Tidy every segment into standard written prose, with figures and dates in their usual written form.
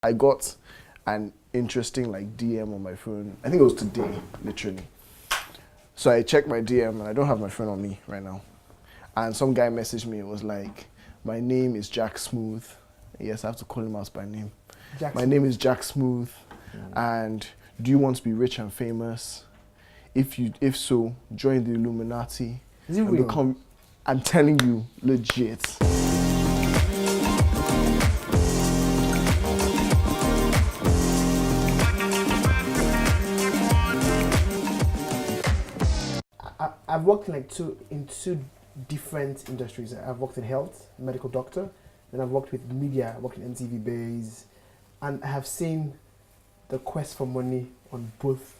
I got an interesting like DM on my phone. I think it was today, literally. So I checked my DM and I don't have my phone on me right now. And some guy messaged me. It was like, "My name is Jack Smooth." Yes, I have to call him out by name. My name is Jack Smooth, and do you want to be rich and famous? If so, join the Illuminati. Is it real? Become. I'm telling you, legit. I've worked in two different industries. I've worked in health, medical doctor, then I've worked with media. I worked in MTV Base, and I have seen the quest for money on both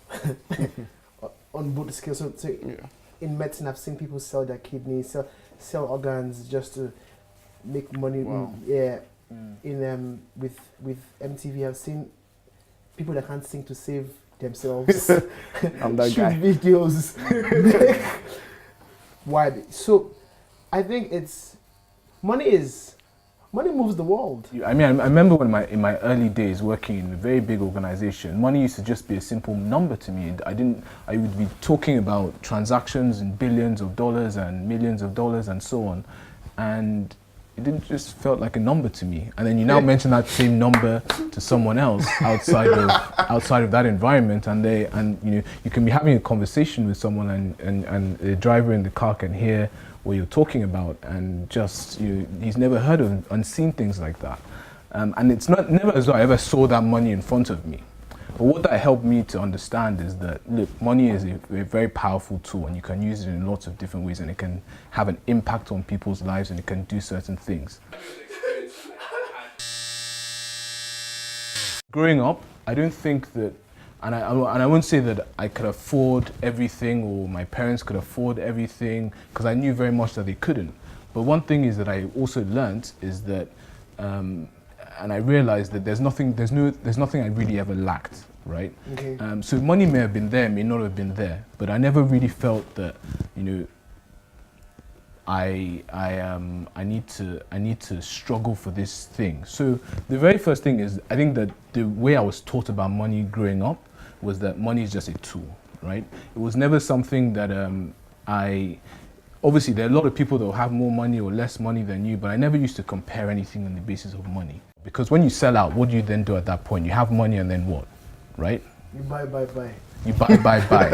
on both scales. So Yeah. in medicine, I've seen people sell their kidneys, sell organs just to make money. Wow. Yeah. In with MTV, I've seen people that can't sing to save themselves. I'm that shoot guy. videos. Why? So I think money moves the world. I mean, I remember when in my early days working in a very big organization, money used to just be a simple number to me. I would be talking about transactions in billions of dollars and millions of dollars and so on, and it didn't just felt like a number to me. And then you now mention that same number to someone else outside of that environment, and you can be having a conversation with someone, and the driver in the car can hear what you're talking about, and just he's never heard of and seen things like that. And it's never as though I ever saw that money in front of me. But what that helped me to understand is that, look, money is a very powerful tool, and you can use it in lots of different ways, and it can have an impact on people's lives, and it can do certain things. Growing up, I don't think that, and I won't say that I could afford everything or my parents could afford everything, because I knew very much that they couldn't. But one thing is that I also learned is that, and I realized that there's nothing I really ever lacked, right? Okay. So money may have been there, may not have been there, but I never really felt that, I need to struggle for this thing. So the very first thing is, I think that the way I was taught about money growing up was that money is just a tool, right? It was never something that obviously there are a lot of people that will have more money or less money than you, but I never used to compare anything on the basis of money. Because when you sell out, what do you then do at that point? You have money, and then what, right? You buy. You buy. Buy.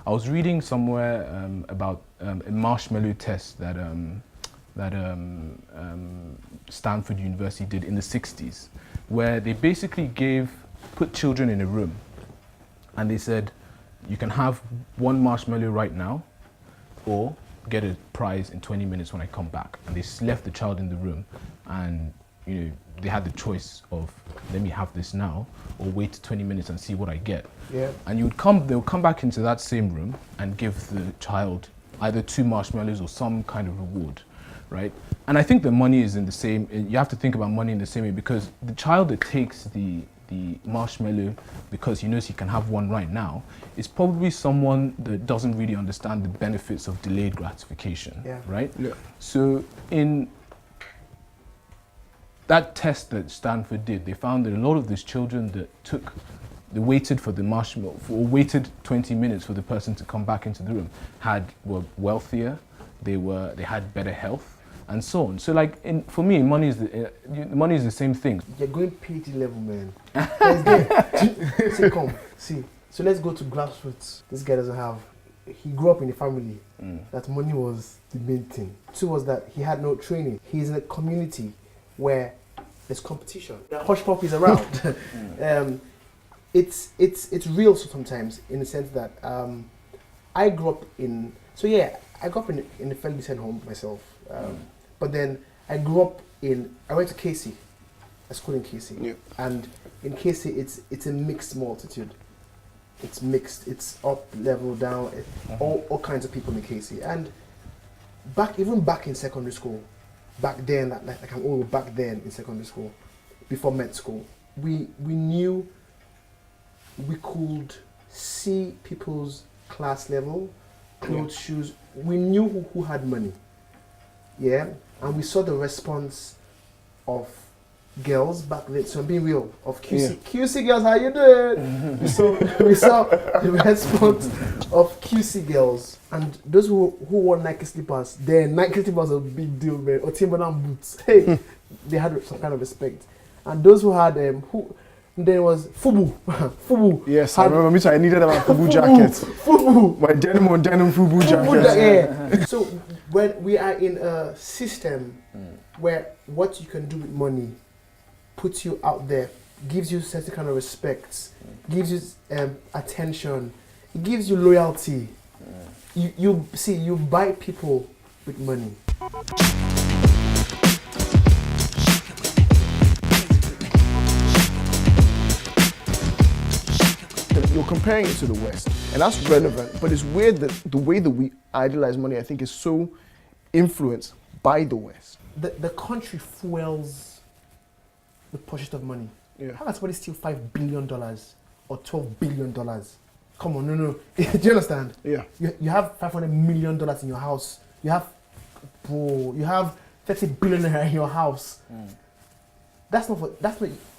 I was reading somewhere about a marshmallow test that Stanford University did in the 60s, where they basically put children in a room, and they said, you can have one marshmallow right now, or get a prize in 20 minutes when I come back. And they left the child in the room, and they had the choice of, let me have this now, or wait 20 minutes and see what I get. Yeah. And they would come back into that same room and give the child either 2 marshmallows or some kind of reward, right? And I think the money is in the same, you have to think about money in the same way, because the child that takes the marshmallow because he knows he can have one right now is probably someone that doesn't really understand the benefits of delayed gratification, right? Yeah. So in that test that Stanford did, they found that a lot of these children that they waited for the marshmallow, or waited 20 minutes for the person to come back into the room, were wealthier, they had better health, and so on. So for me, money is the same thing. You're going PhD level, man. Let's see, come. See. So let's go to grassroots. This guy doesn't have. He grew up in a family that money was the main thing. 2 was that he had no training. He's in a community where there's competition. There are hush puppies around. It's real sometimes, in the sense that I grew up in. So yeah, I grew up in a fairly decent home myself. But then I went to KC, a school in KC. Yeah. And in KC, it's a mixed multitude. It's mixed, it's up, level, down, all kinds of people in KC. And even back in secondary school, back then, like I'm old, back then in secondary school, before med school, we knew we could see people's class level, clothes, shoes. We knew who had money. Yeah, and we saw the response of girls back then. So I'm being real, of QC. QC girls, how you doing? we saw the response of QC girls, and those who wore Nike slippers. Then Nike slippers was a big deal, man. Or Timberland boots. Hey, they had some kind of respect. And those who had there was Fubu. Fubu. Yes, I remember me too. I needed my Fubu jacket. Fubu. My denim on denim Fubu jacket. Yeah. So when we are in a system where what you can do with money puts you out there, gives you certain kind of respect, gives you attention, it gives you loyalty. You see, you buy people with money. You're comparing it to the West, and that's relevant, but it's weird that the way that we idolize money, I think, is so influenced by the West. The country fuels the pursuit of money. Yeah. How can somebody steal $5 billion or $12 billion? Come on, no. Do you understand? Yeah. You have $500 million in your house. You have 30 billion in your house. That's not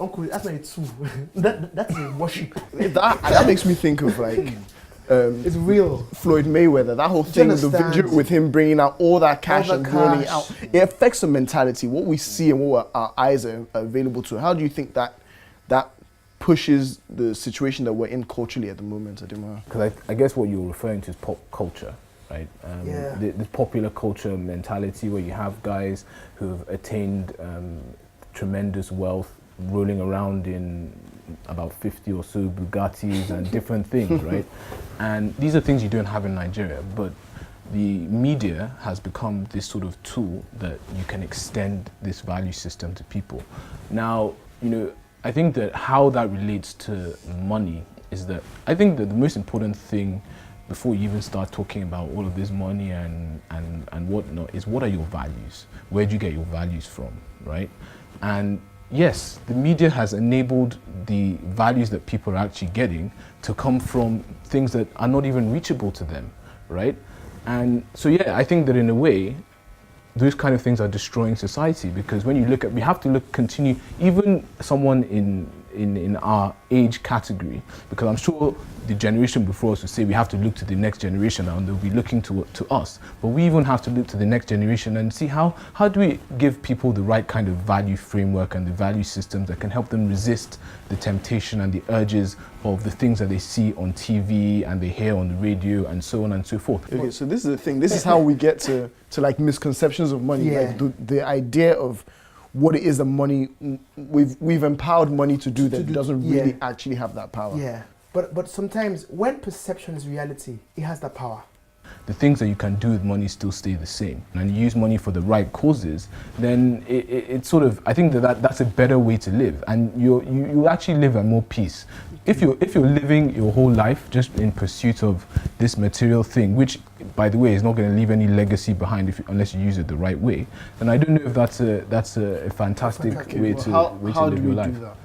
uncle. That's not a tool. That's a worship. That makes me think of like. It's real. Floyd Mayweather, that whole thing with the video with him bringing out all that cash and rolling it out. It affects the mentality, what we see and what our eyes are available to. How do you think that pushes the situation that we're in culturally at the moment, Adema? Because I guess what you're referring to is pop culture, right? The popular culture mentality where you have guys who've attained tremendous wealth, rolling around in about 50 or so Bugattis and different things, right? And these are things you don't have in Nigeria, but the media has become this sort of tool that you can extend this value system to people. Now, I think that how that relates to money is that I think that the most important thing before you even start talking about all of this money and whatnot is, what are your values? Where do you get your values from, right? And yes, the media has enabled the values that people are actually getting to come from things that are not even reachable to them, right? And so, yeah, I think that in a way, those kind of things are destroying society, because when you look at, we have to continue, even someone in our age category, because I'm sure the generation before us would say we have to look to the next generation and they'll be looking to us. But we even have to look to the next generation and see how do we give people the right kind of value framework and the value systems that can help them resist the temptation and the urges of the things that they see on TV and they hear on the radio and so on and so forth. Okay, so this is the thing. This is how we get to like misconceptions of money. Yeah. Like the idea of what it is that money, we've empowered money to do that doesn't really actually have that power. Yeah. But sometimes when perception is reality, it has that power. The things that you can do with money still stay the same, and you use money for the right causes, then it's sort of, I think that's a better way to live, and you actually live at more peace. If you're living your whole life just in pursuit of this material thing, which by the way is not going to leave any legacy behind unless you use it the right way, then I don't know if that's a fantastic way to live your life. Do that?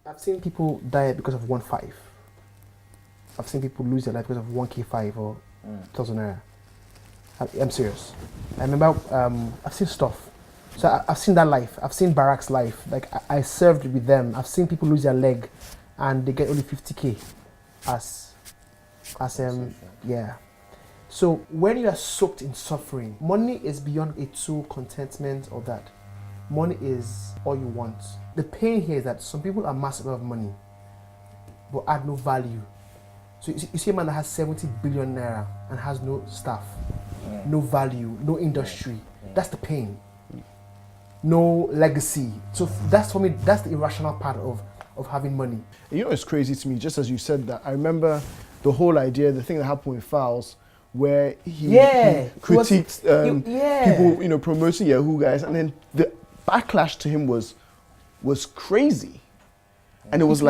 I've seen people die because of 1.5. I've seen people lose their life because of 1K5 or 1,000 naira. I'm serious. I remember I've seen stuff. So I've seen that life. I've seen Barack's life. Like I served with them. I've seen people lose their leg and they get only 50K yeah. So when you are soaked in suffering, money is beyond a tool, contentment or that. Money is all you want. The pain here is that some people are massive amount of money but add no value. So you see a man that has 70 billion naira and has no staff, no value, no industry. That's the pain. No legacy. So that's, for me, that's the irrational part of having money. You know, it's crazy to me, just as you said that, I remember the whole idea, the thing that happened with Fowles, where he critiqued people, promoting Yahoo guys, and then the backlash to him was crazy. And it was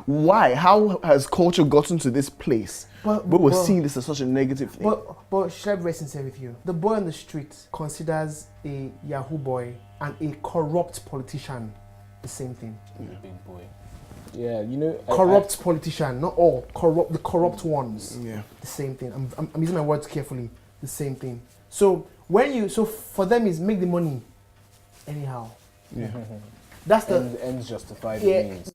why? How has culture gotten to this place where we're seeing this as such a negative thing? But should I be very sincere with you? The boy on the street considers a Yahoo boy and a corrupt politician the same thing. Big boy. Yeah, corrupt politician, not all the corrupt ones. Yeah, the same thing. I'm using my words carefully. The same thing. So So for them is make the money anyhow. Yeah. That's the ends justify the Yeah. means.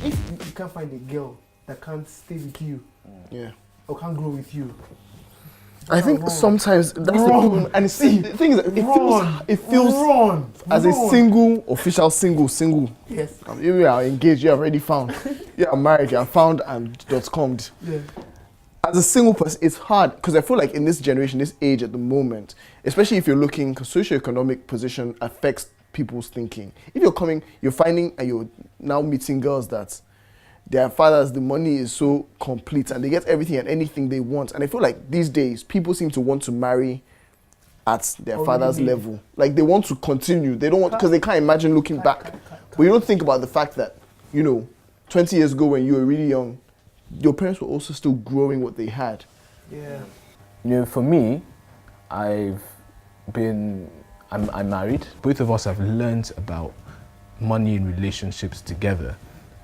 if you can't find a girl that can't stay with you Yeah. or can't grow with you. I think Wrong. sometimes that's the Wrong. problem. And see, the thing is, that it feels wrong. as a Wrong. single, official single. Yes. You are engaged, you are already found. You are married, you are found and .com'd. Yeah. As a single person, it's hard because I feel like in this generation, this age at the moment, especially if you're looking, because socioeconomic position affects people's thinking. If you're finding and you're now meeting girls that their fathers, the money is so complete and they get everything and anything they want. And I feel like these days, people seem to want to marry at their father's really? level. Like they want to continue. They don't want, because they can't imagine looking back. But you don't think about the fact that, 20 years ago when you were really young, your parents were also still growing what they had. Yeah. For me, I'm married. Both of us have learned about money in relationships together.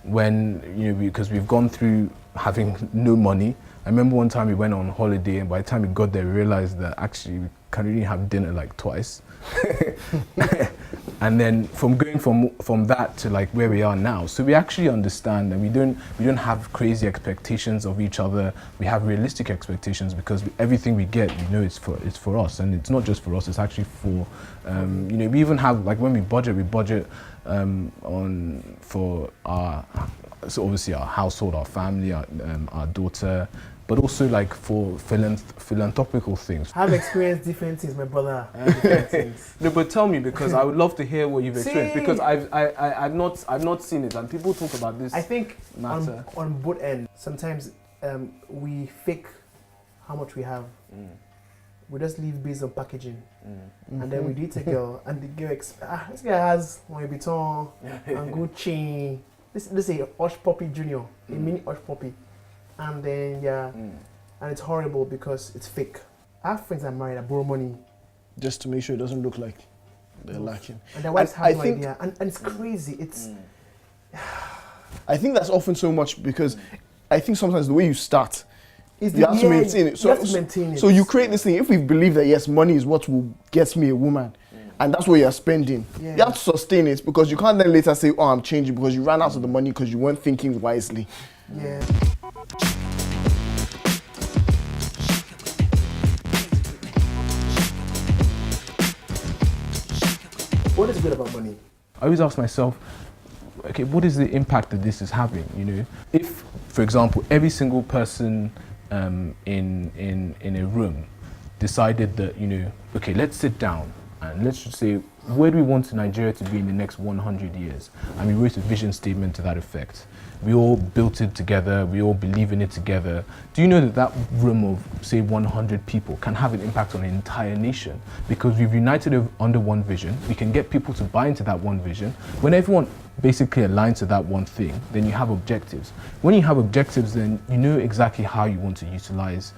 When, because we've gone through having no money. I remember one time we went on holiday and by the time we got there, we realized that actually we can only have dinner like twice. And then from going from that to like where we are now, so we actually understand and we don't have crazy expectations of each other. We have realistic expectations because everything we get, we know it's for us, and it's not just for us. It's actually for we even have like when we budget for our obviously our household, our family, our daughter. But also like for philanthropical things. I've experienced different things, my brother. Different things. No, but tell me, because I would love to hear what you've experienced, because I've not seen it, and people talk about this. I think matter. on both ends, sometimes we fake how much we have. We just live based on packaging, and then we date a girl, and the girl this guy has Louis Vuitton and Gucci. This is a Hush Puppy Junior, a mini Hush Puppy. And then, and it's horrible because it's fake. I have friends that are married that borrow money. Just to make sure it doesn't look like they're lacking. And their wives have no idea. And it's crazy. It's. I think that's often so much because I think sometimes the way you start, It's you have to maintain it. You have to maintain it. So you create this thing. If we believe that, yes, money is what will get me a woman, and that's what you're spending, you have to sustain it because you can't then later say, oh, I'm changing because you ran out of the money because you weren't thinking wisely. Yeah. What is good about money? I always ask myself, okay, what is the impact that this is having? If, for example, every single person in a room decided that, okay, let's sit down and let's just say, where do we want Nigeria to be in the next 100 years? And we wrote a vision statement to that effect. We all built it together, we all believe in it together. Do you know that room of, say, 100 people can have an impact on an entire nation? Because we've united under one vision, we can get people to buy into that one vision. When everyone basically aligns to that one thing, then you have objectives. When you have objectives, then you know exactly how you want to utilize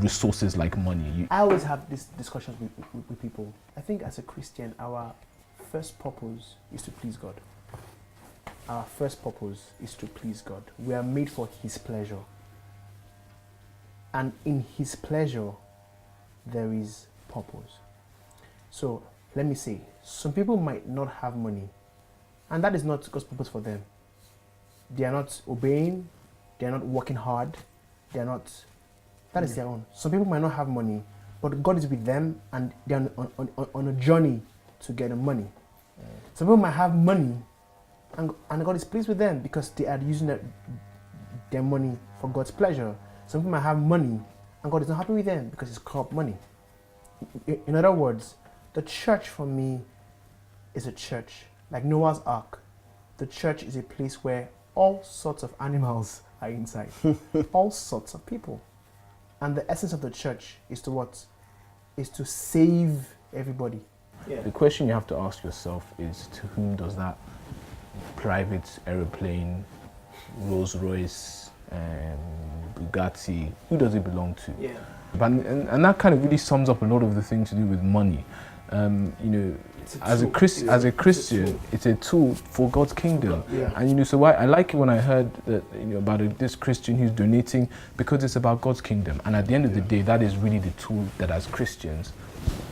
resources like money. I always have these discussions with people. I think as a Christian, our first purpose is to please God. Our first purpose is to please God. We are made for His pleasure. And in His pleasure, there is purpose. So, let me say, some people might not have money, and that is not God's purpose for them. They are not obeying, they are not working hard, they are not, that is their own. Some people might not have money, but God is with them and they are on a journey to get the money. Some people might have money, and God is pleased with them because they are using their money for God's pleasure. Some people might have money and God is not happy with them because it's corrupt money. In other words, the church for me is a church like Noah's Ark. The church is a place where all sorts of animals are inside, all sorts of people. And the essence of the church is to what? Is to save everybody. Yeah. The question you have to ask yourself is, to whom does that private aeroplane, Rolls Royce, Bugatti, who does it belong to? Yeah. And that kind of really sums up a lot of the things to do with money. You know, It's a as a tool. Christian, Yeah. as a Christian, it's a tool for God's kingdom. Yeah. And you know, so I like it when I heard that, you know, about this Christian who's donating, because it's about God's kingdom. And at the end of the day, that is really the tool that as Christians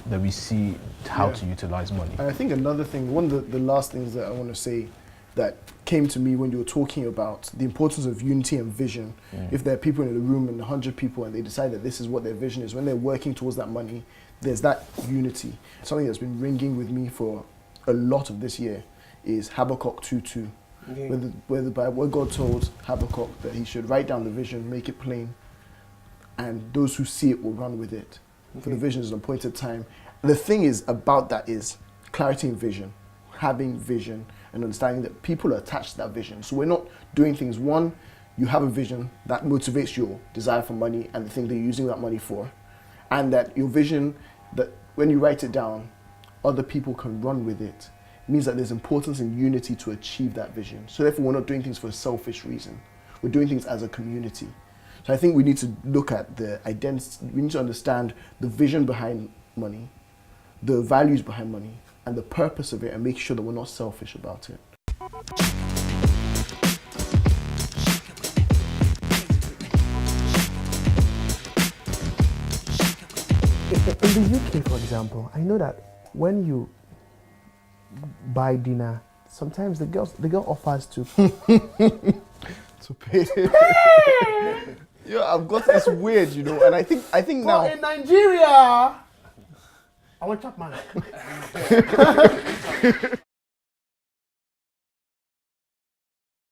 that we see how Yeah. to utilize money. And I think another thing, one of the last things that I want to say that came to me when you were talking about the importance of unity and vision. If there are people in the room and 100 people and they decide that this is what their vision is, when they're working towards that money, there's that unity. Something that's been ringing with me for a lot of this year is Habakkuk 2:2, Okay. where God told Habakkuk that he should write down the vision, make it plain, and those who see it will run with it. For the vision is an appointed time. The thing is about that is clarity in vision, having vision and understanding that people are attached to that vision. So we're not doing things, one, you have a vision that motivates your desire for money and the thing that you're using that money for, and that your vision, that when you write it down, other people can run with it. It means that there's importance in unity to achieve that vision. So therefore we're not doing things for a selfish reason. We're doing things as a community. So I think we need to look at the identity, we need to understand the vision behind money, the values behind money, and the purpose of it, and make sure that we're not selfish about it. In the UK, for example, I know that when you buy dinner, sometimes the girl offers to To pay. Yeah, I've got this weird, you know, and I think now. But in Nigeria, I want Chapman.